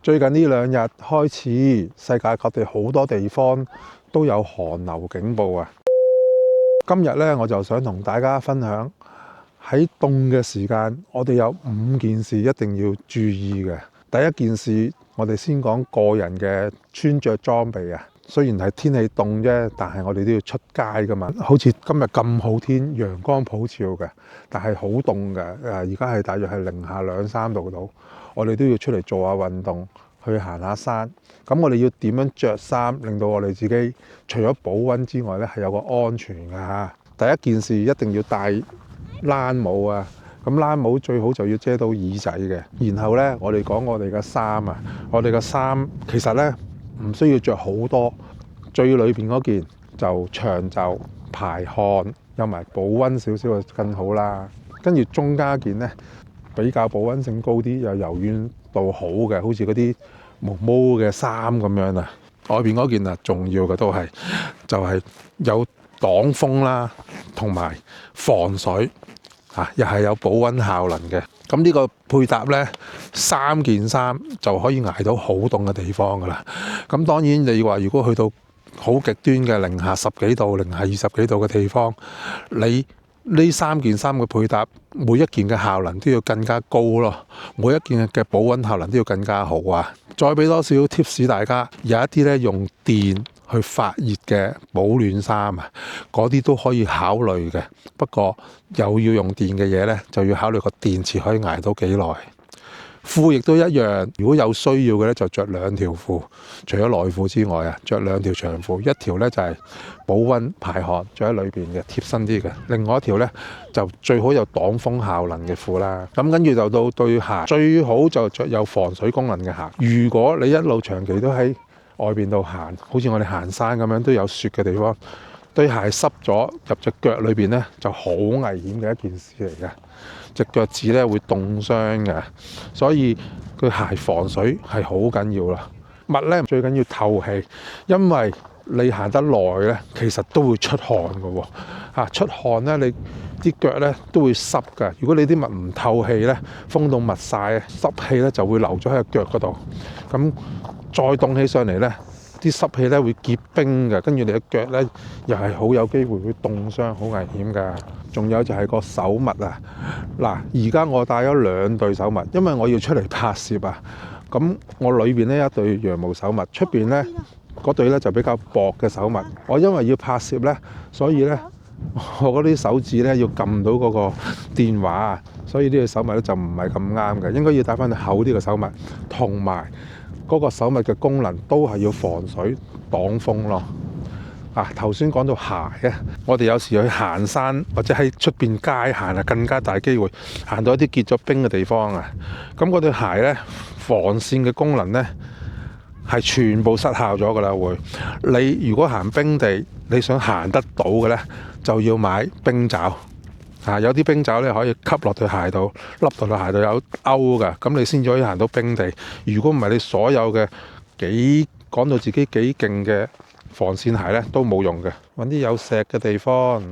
最近呢2日開始，世界各地好多地方都有寒流警報啊！今日呢，我就想同大家分享喺凍嘅時間，我哋有5件事一定要注意嘅。第一件事，我哋先講個人嘅穿着裝備啊。雖然係天氣凍啫，但係我哋都要出街噶嘛。好似今日咁好天，陽光普照嘅，但係好凍嘅。而家係大約係零下2-3度度，我哋都要出嚟做下運動，去行下山。咁我哋要點樣着衫，令到我哋自己除咗保溫之外呢，係有個安全㗎嚇。第一件事一定要戴冷帽啊！咁冷帽最好就要遮到耳仔嘅。然後呢，我哋講我哋嘅衫啊，我哋嘅衫其實呢，唔需要着好多，最裏邊嗰件就長袖排汗，有埋保溫少少就更好啦。跟住中間一件呢，比較保溫性高啲，又柔軟度好嘅，好似嗰啲毛毛嘅衫咁樣啊。外邊嗰件啊，重要嘅都係就係有擋風啦，同埋防水又係有保溫效能嘅。咁呢個配搭呢，3件衫就可以捱到好凍嘅地方噶啦。咁當然你話如果去到好極端嘅零下10幾度、零下20幾度嘅地方，你呢3件衫嘅配搭，每一件嘅效能都要更加高咯，每一件嘅保溫效能都要更加好啊！再俾多少 tips 大家，有一啲呢用電去發熱嘅保暖衫啊，嗰啲都可以考慮嘅。不過又要用電嘅嘢呢，就要考慮個電池可以捱到幾耐。褲亦都一樣，如果有需要嘅呢，就着2條褲，除咗內褲之外啊，着2條長褲，一條呢就係保溫排汗，着喺裏邊嘅貼身啲嘅，另外一條呢就最好有擋風效能嘅褲啦。咁跟住就到對鞋，最好就着有防水功能嘅鞋。如果你一路長期都喺外邊度行，好似我哋行山咁樣都有雪嘅地方，對鞋濕咗入隻腳裏邊呢，就好危險嘅一件事嚟嘅。隻腳趾咧會凍傷嘅，所以佢鞋防水係好緊要啦。襪咧最緊要透氣，因為你行得耐咧，其實都會出汗嘅喎。出汗咧，你啲腳咧都會濕㗎。如果你啲襪唔透氣咧，風到密晒，濕氣咧就會留咗喺腳嗰度。咁再凍起上嚟咧，啲濕氣咧會結冰嘅，跟住你嘅腳咧又係好有機會會凍傷，好危險㗎。仲有就係個手襪啊！嗱，而家我帶咗2對手襪，因為我要出嚟拍攝啊。咁我裏邊呢一對羊毛手襪，出邊呢嗰對呢就比較薄嘅手襪。我因為要拍攝呢，所以呢我嗰啲手指呢要撳到嗰個電話啊，所以呢對手襪呢就唔係咁啱嘅，應該要帶翻對厚啲嘅手襪，同埋嗰個手襪嘅功能都係要防水擋風咯。頭先講到鞋啊，我哋有時去行山或者喺出邊街行啊，更加大機會行到一啲結咗冰嘅地方啊。咁嗰對鞋呢，防線嘅功能呢係全部失效咗噶啦。會你如果行冰地，你想行得到嘅呢，就要買冰爪有啲冰爪呢可以吸落對鞋度，笠到對鞋度有勾噶，咁你先至可以行到冰地。如果唔係，你所有嘅講到自己幾勁嘅防線鞋咧都冇用嘅，揾啲有石嘅地方。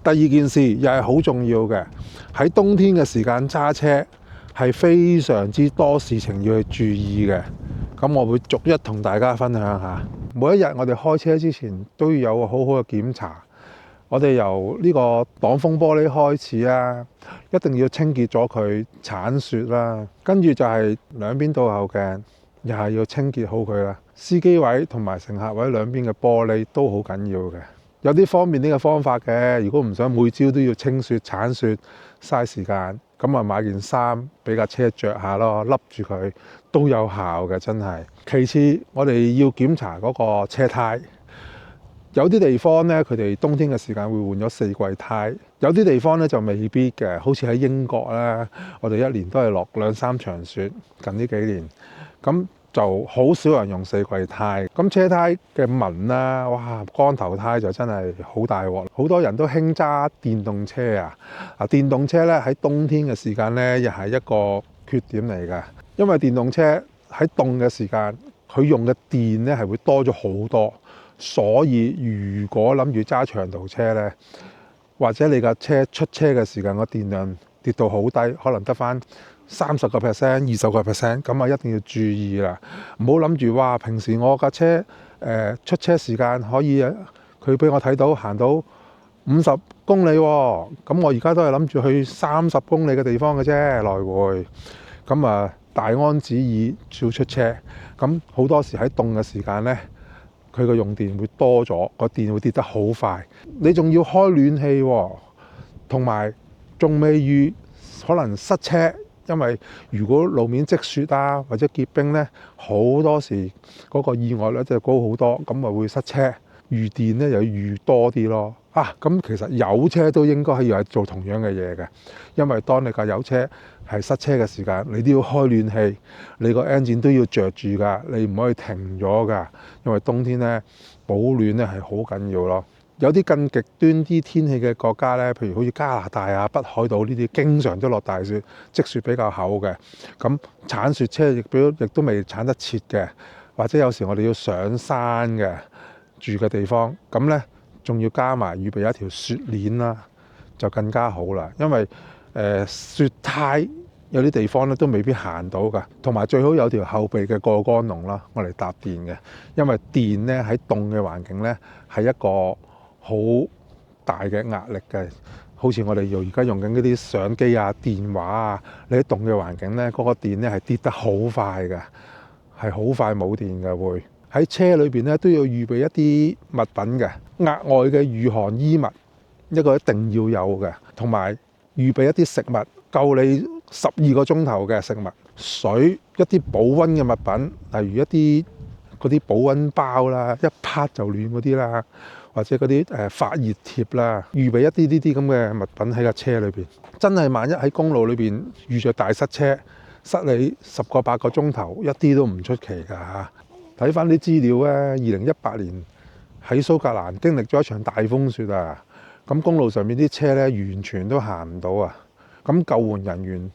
第二件事又係好重要嘅，喺冬天嘅時間揸車係非常之多事情要去注意嘅。咁我會逐一同大家分享下。每一日我哋開車之前都要有個好好嘅檢查。我哋由呢個擋風玻璃開始啊，一定要清潔咗佢鏟雪啦，跟住就係兩邊倒後鏡，又係要清潔好佢啦。司機位同埋乘客位兩邊嘅玻璃都好緊要嘅。有啲方便呢個方法嘅，如果唔想每朝都要清雪鏟雪嘥時間，咁啊買件衫俾架車着下咯，笠住佢都有效嘅，真係。其次，我哋要檢查嗰個車胎。有啲地方呢，佢哋冬天嘅時間會換咗4季胎，有啲地方呢就未必嘅。好似喺英國咧，我哋1年都係落2-3場雪，近呢幾年，咁就好少人用4季胎。咁車胎嘅紋啦，哇，光頭胎就真係好大鑊。好多人都興揸電動車啊！電動車呢喺冬天嘅時間呢，又係一個缺點嚟㗎，因為電動車喺凍嘅時間，佢用嘅電呢係會多咗好多。所以如果諗住揸長途車呢，或者你架車出車嘅時間個電量跌到好低，可能得返30%、20%，咁啊一定要注意啦。唔好諗住哇，平時我架車出車時間可以佢俾我睇到行到50公里喎，咁我而家都係諗住去30公里嘅地方嘅啫，來回。咁啊，大安旨意照出車，咁好多時喺凍嘅時間呢，佢個用電會多咗，個電會跌得好快。你仲要開暖氣喎，同埋仲未預可能塞車，因為如果路面積雪啊或者結冰呢，好多時嗰個意外率就高好多，咁咪會塞車。預電呢又要預多啲咯。咁其實油車都應該係做同樣嘅嘢嘅，因為當你架油車係塞車嘅時間，你都要開暖氣，你個 engine 都要着住㗎，你唔可以停咗㗎，因為冬天呢，保暖呢係好緊要咯。有啲更極端啲天氣嘅國家呢，譬如好似加拿大啊、北海道呢啲，經常都落大雪，積雪比較厚嘅，咁鏟雪車亦都未鏟得切嘅，或者有時我哋要上山嘅住嘅地方，咁呢，仲要加埋預備一條雪鏈啦，就更加好啦。因為雪胎有啲地方咧都未必行到㗎，同埋最好有條後備嘅過乾籠啦，我嚟搭電嘅。因為電呢喺凍嘅環境呢係一個好大嘅壓力嘅，好似我哋而家用緊嗰啲相機啊、電話啊，你喺凍嘅環境呢，嗰個電呢係跌得好快嘅，係好快冇電嘅會。喺車裏邊咧都要預備一啲物品嘅，額外嘅御寒衣物，一個一定要有嘅，同埋預備一啲食物，夠你12個鐘頭嘅食物、水、一啲保溫嘅物品，例如一啲嗰啲保溫包啦，一拍就暖嗰啲啦，或者嗰啲發熱貼啦，預備一啲呢啲咁嘅物品喺架車裏邊。真係萬一喺公路裏邊遇着大塞車，塞你10個8個鐘頭，一啲都唔出奇㗎嚇。睇翻啲資料咧，2018年喺蘇格蘭經歷咗一場大風雪啊！咁公路上面啲車咧完全都行唔到啊！咁救援人員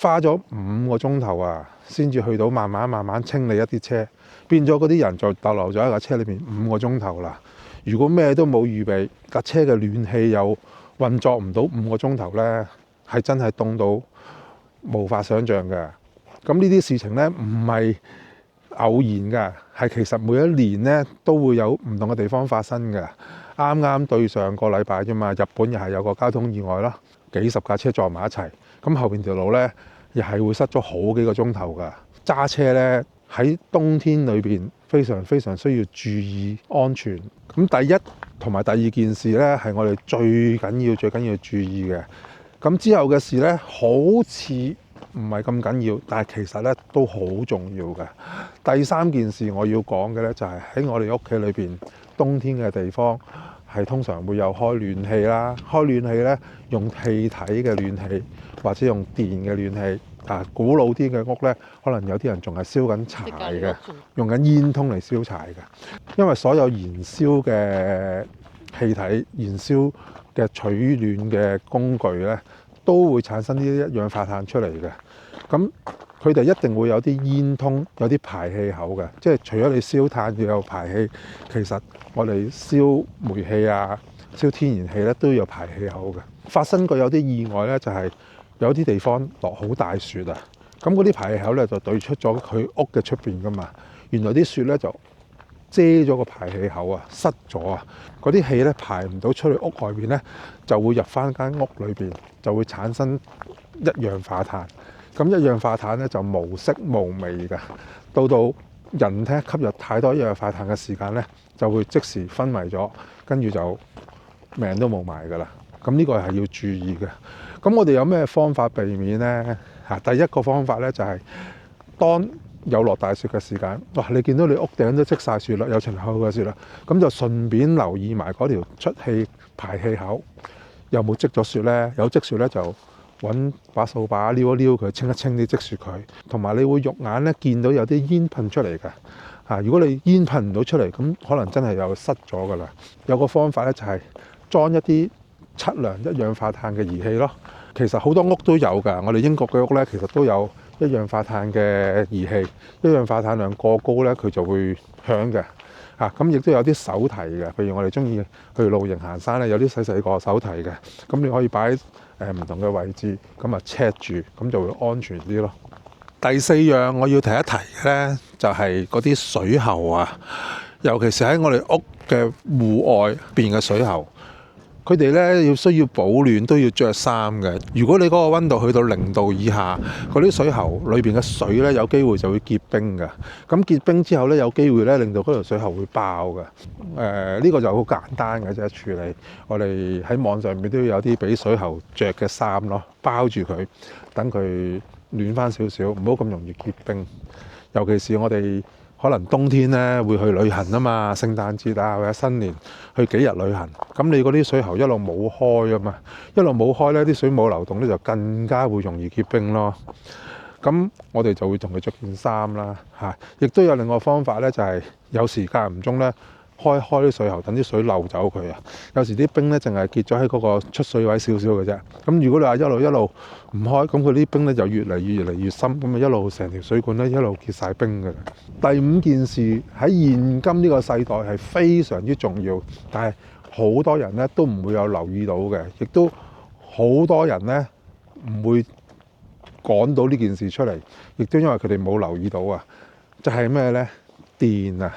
花咗5個鐘頭啊，先至去到慢慢清理一啲車，變咗嗰啲人就逗留咗喺架車裏邊5個鐘頭啦。如果咩都冇預備，架車嘅暖氣又運作唔到5個鐘頭咧，係真係凍到無法想像嘅。咁呢啲事情咧唔係偶然㗎，係其實每一年咧都會有唔同嘅地方發生嘅。啱啱對上個禮拜啫嘛，日本又係有個交通意外啦，幾十架車撞埋一齊，咁後邊條路咧又係會塞咗好幾個鐘頭㗎。揸車咧喺冬天裏邊非常需要注意安全。咁第一同埋第二件事咧係我哋最緊要注意嘅。咁之後嘅事咧好似唔係咁緊要，但係其實咧都好重要嘅。第三件事我要講嘅咧就係喺我哋屋企裏邊，冬天嘅地方係通常會有開暖氣啦。開暖氣咧用氣體嘅暖氣或者用電嘅暖氣。古老啲嘅屋咧，可能有啲人仲係燒緊柴嘅，用緊煙通嚟燒柴嘅。因為所有燃燒嘅氣體、燃燒嘅取暖嘅工具咧，都會產生呢啲一氧化碳出嚟嘅。咁佢哋一定會有啲煙通，有啲排氣口嘅。即係除咗你燒炭要有排氣，其實我哋燒煤氣啊、燒天然氣咧都要有排氣口嘅。發生過有啲意外咧，就係有啲地方落好大雪啊，咁嗰啲排氣口咧就對出咗佢屋嘅出邊噶嘛。原來啲雪咧就遮咗個排氣口啊，塞咗啊，嗰啲氣咧排唔到出去屋外邊咧，就會入翻間屋裏邊，就會產生一氧化碳。咁一氧化碳咧就無色無味㗎，到人體吸入太多一氧化碳嘅時間咧，就會即時昏迷咗，跟住就命都冇埋㗎啦。咁呢個係要注意嘅。咁我哋有咩方法避免呢？第一個方法咧就係當有落大雪嘅時間，哇！你見到你屋頂都積晒雪啦，有層厚嘅雪啦，咁就順便留意埋嗰條出氣排氣口有冇積咗雪呢？有積雪咧就揾把掃把撩一撩佢，清一清啲積雪佢。同埋你會肉眼咧見到有啲煙噴出嚟㗎。如果你煙噴唔到出嚟，咁可能真係又塞咗㗎啦。有個方法咧就係裝一啲測量一氧化碳嘅儀器咯。其實好多屋都有㗎，我哋英國嘅屋咧其實都有一氧化碳嘅儀器。一氧化碳量過高咧，佢就會響嘅。咁亦都有啲手提嘅，譬如我哋中意去露營行山咧，有啲細個手提嘅，咁你可以擺唔同嘅位置，咁啊 check 住，咁就會安全啲咯。第四樣我要提一提嘅呢，就係嗰啲水喉啊，尤其是喺我哋屋嘅戶外邊嘅水喉。佢哋咧需要保暖都要着衫嘅。如果你嗰個溫度去到0度以下，嗰啲水喉裏邊嘅水咧有機會就會結冰嘅。咁結冰之後咧，有機會咧令到嗰條水喉會爆嘅。呢個就好簡單嘅啫處理。我哋喺網上面都有啲俾水喉着嘅衫咯，包住佢，等佢暖翻少少，唔好咁容易結冰。尤其是我哋可能冬天咧會去旅行啊嘛，聖誕節啊或者新年去幾日旅行，咁你嗰啲水喉一路冇開啊嘛，一路冇開咧，啲水冇流動咧，就更加會容易結冰咯。咁我哋就會同佢着件衫啦，亦都有另外方法咧，就係有時間唔中咧開啲水喉，等啲水漏走佢啊。有時啲冰咧淨係結咗喺嗰個出水位少少嘅啫。咁如果你話一路唔開，咁佢啲冰咧就越嚟越深，咁啊一路成條水管咧一路結晒冰嘅。第5件事喺現今呢個世代係非常之重要，但係好多人咧都唔會有留意到嘅，亦都好多人咧唔會趕到呢件事出嚟，亦都因為佢哋冇留意到啊。就係咩呢？電啊！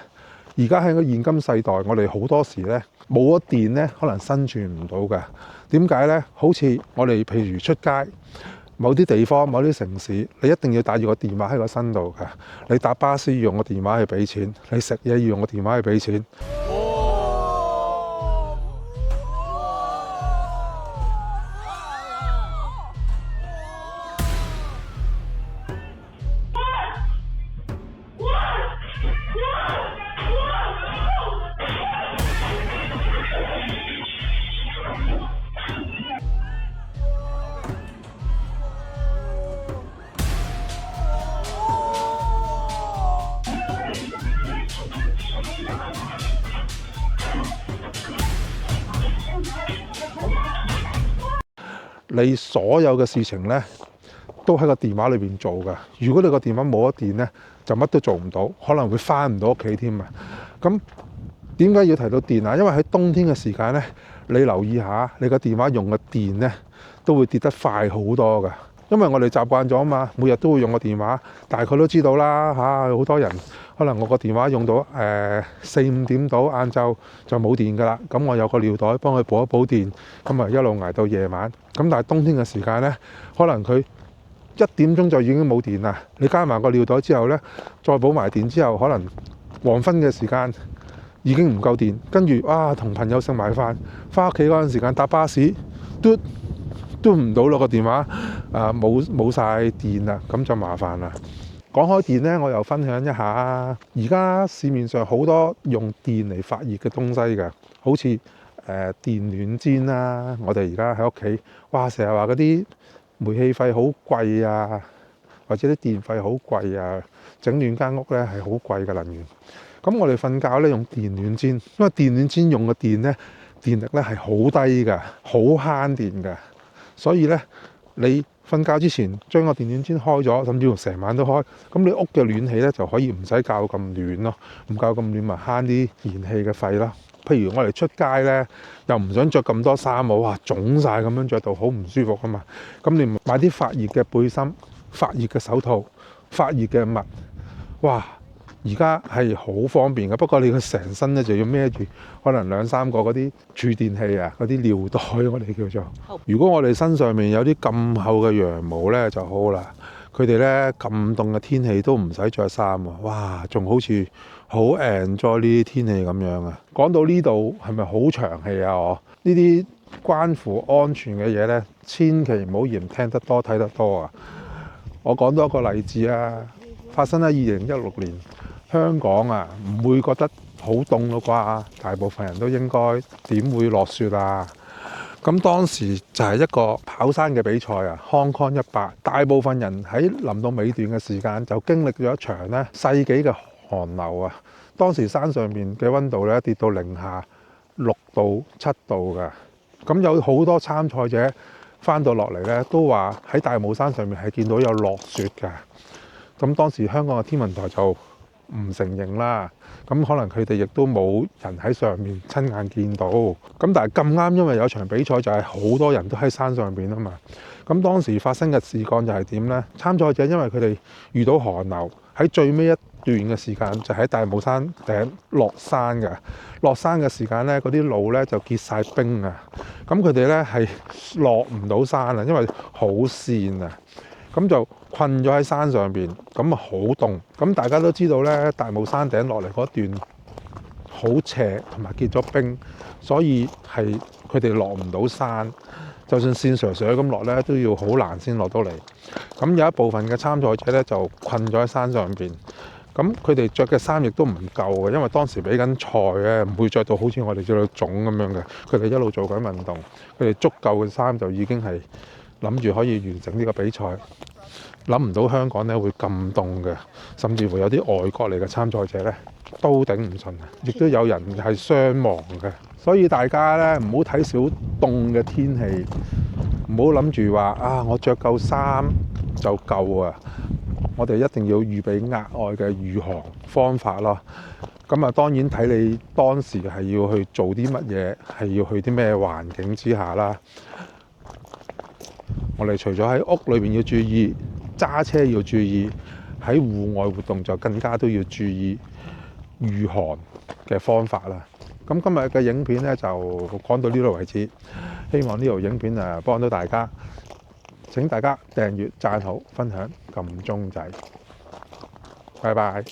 而家喺個現今世代，我哋好多時咧冇咗電咧，可能生存唔到㗎。點解呢？好似我哋譬如出街，某啲地方、某啲城市，你一定要帶住個電話喺個身度㗎。你搭巴士要用個電話去俾錢，你食嘢要用個電話去俾錢。你所有嘅事情呢，都喺個電話裏邊做㗎。如果你個電話冇咗電呢，就乜都做唔到，可能會返唔到屋企添啊。咁點解要提到電啊？因為喺冬天嘅時間呢，你留意下，你個電話用嘅電呢，都會跌得快好多㗎。因為我哋習慣咗啊嘛，每日都會用個電話，大概都知道啦嚇。好多人可能我個電話用到4、5點到晏晝就冇電㗎啦。咁我有個尿袋幫佢補一補電，咁啊一路捱到夜晚。咁但係冬天嘅時間呢，可能佢1點鐘就已經冇電啦。你加埋個尿袋之後呢，再補埋電之後，可能黃昏嘅時間已經唔夠電。跟住同朋友食埋飯，翻屋企嗰陣時間搭巴士都唔到咯，個電話冇晒電啦，咁就麻煩啦。講開電呢，我又分享一下，而家市面上好多用電嚟發熱嘅東西㗎，好似電暖氈啦。我哋而家喺屋企，成日話嗰啲煤氣費好貴啊，或者啲電費好貴啊，整暖間屋呢係好貴嘅能源。咁我哋瞓覺呢，用電暖氈，因為電暖氈用嘅電呢，電力呢係好低㗎，好慳電㗎。所以咧，你瞓覺之前將個電暖氈開咗，甚至乎成晚都開，咁你屋嘅暖氣咧就可以唔使校咁暖咯，唔校咁暖咪慳啲燃氣嘅費咯。譬如我哋出街咧，又唔想着咁多衫，哇腫晒咁樣着到好唔舒服啊嘛。咁你買啲發熱嘅背心、發熱嘅手套、發熱嘅襪，哇！而家係好方便嘅，不過你個成身咧就要孭住可能2、3個嗰啲儲電器啊，嗰啲尿袋我哋叫做。如果我哋身上面有啲咁厚嘅羊毛咧就好啦。佢哋咧咁凍嘅天氣都唔使着衫喎，哇！仲好似好 enjoy 呢啲天氣咁樣啊。講到呢度係咪好長氣啊？呢啲關乎安全嘅嘢咧，千祈唔好嫌聽得多睇得多啊！我講多一個例子啊，發生喺2016年。香港啊，唔會覺得好凍咯啩？大部分人都應該點會落雪啊？咁當時就係一個跑山嘅比賽啊，Hong Kong 100。大部分人喺臨到尾段嘅時間就經歷咗一場咧世紀嘅寒流啊！當時山上面嘅溫度咧跌到零下6度、7度㗎。咁有好多參賽者翻到落嚟咧，都話喺大帽山上面係見到有落雪㗎。咁當時香港嘅天文台就唔承認啦。咁可能佢哋亦都冇人喺上面親眼見到。咁但係咁啱，因為有場比賽就係好多人都喺山上邊啊嘛。咁當時發生嘅事幹就係點呢？參賽者因為佢哋遇到寒流，喺最尾一段嘅時間就喺大帽山頂落山嘅。落山嘅時間呢，嗰啲路呢就結晒冰啊。咁佢哋呢係落唔到山啊，因為好跣啊。咁就困咗喺山上邊，咁啊好凍。咁大家都知道呢，大帽山頂落嚟嗰段好斜，同埋結咗冰，所以係佢哋落唔到山。就算跣瀡瀡咁落呢，都要好難先落到嚟。咁有一部分嘅參賽者呢，就困咗喺山上邊。咁佢哋着嘅衫亦都唔夠嘅，因為當時比緊賽咧，唔會着到好似我哋着到腫咁樣嘅。佢哋一路做緊運動，佢哋足夠嘅衫就已經係諗住可以完成呢個比賽。諗唔到香港咧會咁凍嘅，甚至乎有啲外國嚟嘅參賽者咧都頂唔順啊！亦都有人係傷亡嘅。所以大家咧唔好睇小凍嘅天氣，唔好諗住話啊我着夠衫就夠啊！我哋一定要預備額外嘅御寒方法咯。咁啊，當然睇你當時係要去做啲乜嘢，係要去啲咩環境之下啦。我哋除咗喺屋裏邊要注意，揸車要注意，喺戶外活動就更加都要注意御寒嘅方法啦。咁今日嘅影片呢，就講到呢度為止，希望呢條影片幫到大家。請大家訂閱、讚好、分享、撳鐘仔。拜拜。